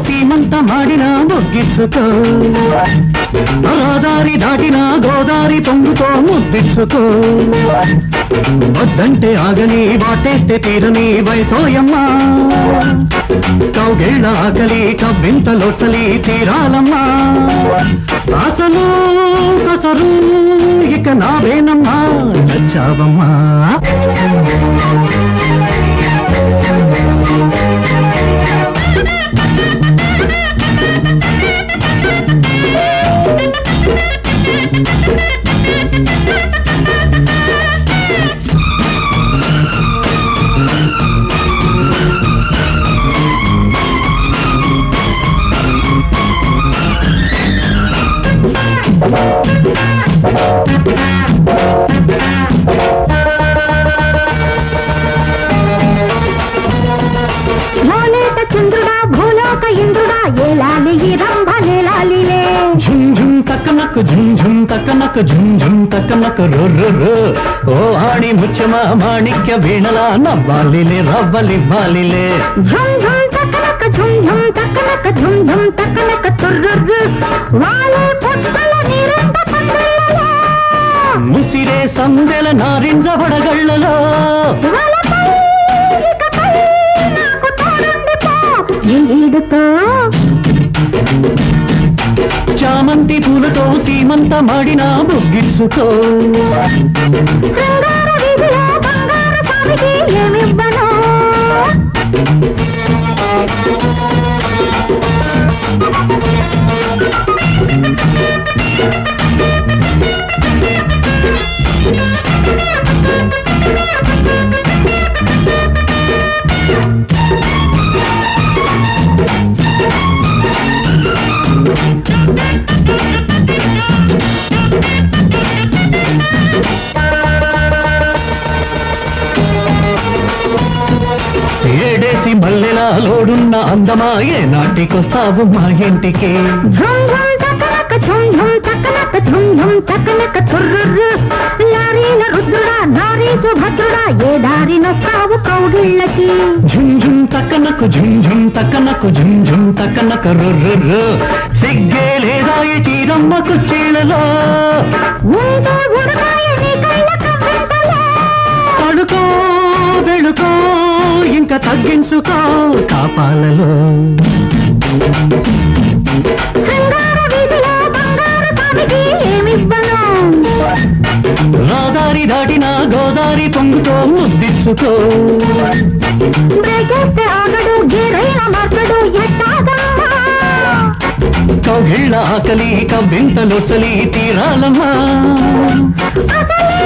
సీమంత మాడిన ముగ్గిచ్చుకో గోదారి దాటిన గోదారి పొంగుతో ముద్దిచ్చుకో వద్దంటే ఆగని వాటేస్తే తీరని వయసోయమ్మా కౌగిళ్ళ ఆకలి కవ్వింతలో చలి తీరాలమ్మా అసలు కసరు ఇక నావేనమ్మా నచ్చావమ్మా చంద్రుడా భూలోక ఇంద్రుడా ఏలాలి ఈ రంభ నేలాలిలే ఝుమ్ ఝుమ్ తక్కనకు ఝుమ్ ఝుమ్ తక్కనకు ఝుమ్ ఝుమ్ తక్కనకు రొర్రొర్రు ఓ ఆడి ముచ్చమ మాణిక్య వీణలా నవ్వాలిలే రవ్వలివ్వాలిలే ఝుమ్ ఝుమ్ తక్కనక ఝుమ్ ఝుమ్ తక్కనక ఝుమ్ ఝుమ్ తక్కనక తుర్రొర్రు వాలే పొట్టల నీరంత పండలలో ముసిరే సందెల నారింజ వడగళ్ళలో చామంతి పూలతో సీమంత మాడిన ముగ్గిచ్చుకో శృంగార వీధిలో బంగారు స్వామికి ఏమివ్వను ఏడేసి మల్లెలా లోడున్న అందమా ఏ నాటికొస్తావు మా ఇంటికి ఝుమ్ ఝుమ్ తక్కనక ఝుమ్ ఝుమ్ తక్కనక ఝుమ్ ఝుమ్ తక్కనక తుర్రొర్రు లారీల రుద్రుడా నారీ సుభద్రుడా ఏ దారినొస్తావు కౌగిళ్ళకి ఝుమ్ ఝుమ్ తక్కనకు ఝుమ్ ఝుమ్ తక్కనకు ఝుమ్ ఝుమ్ తక్కనక రొర్రొర్రు సిగ్గే లేదా ఈ చీరమ్మ కుర్చీలలో ఉంటే ఉడకాయ నీ కళ్ళ కవ్వింతలే పడుకో వెళుకో ఇంకా తగ్గించుకో కాపాలలో శృంగార వీధిలో బంగారు స్వామికి ఏమివ్వను గోదారి దాటిన గోదారి పొంగుతో ముద్దిచ్చుకో బ్రేకేస్తే ఆగడు గేరైన మార్చడు ఎట్టాగమ్మా కౌగిళ్ళ ఆకలి కవ్వింతలో చలి తీరాలమ్మా అసలే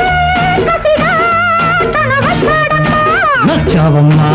కసిగా తన వచ్చాడమ్మా నచ్చావమ్మా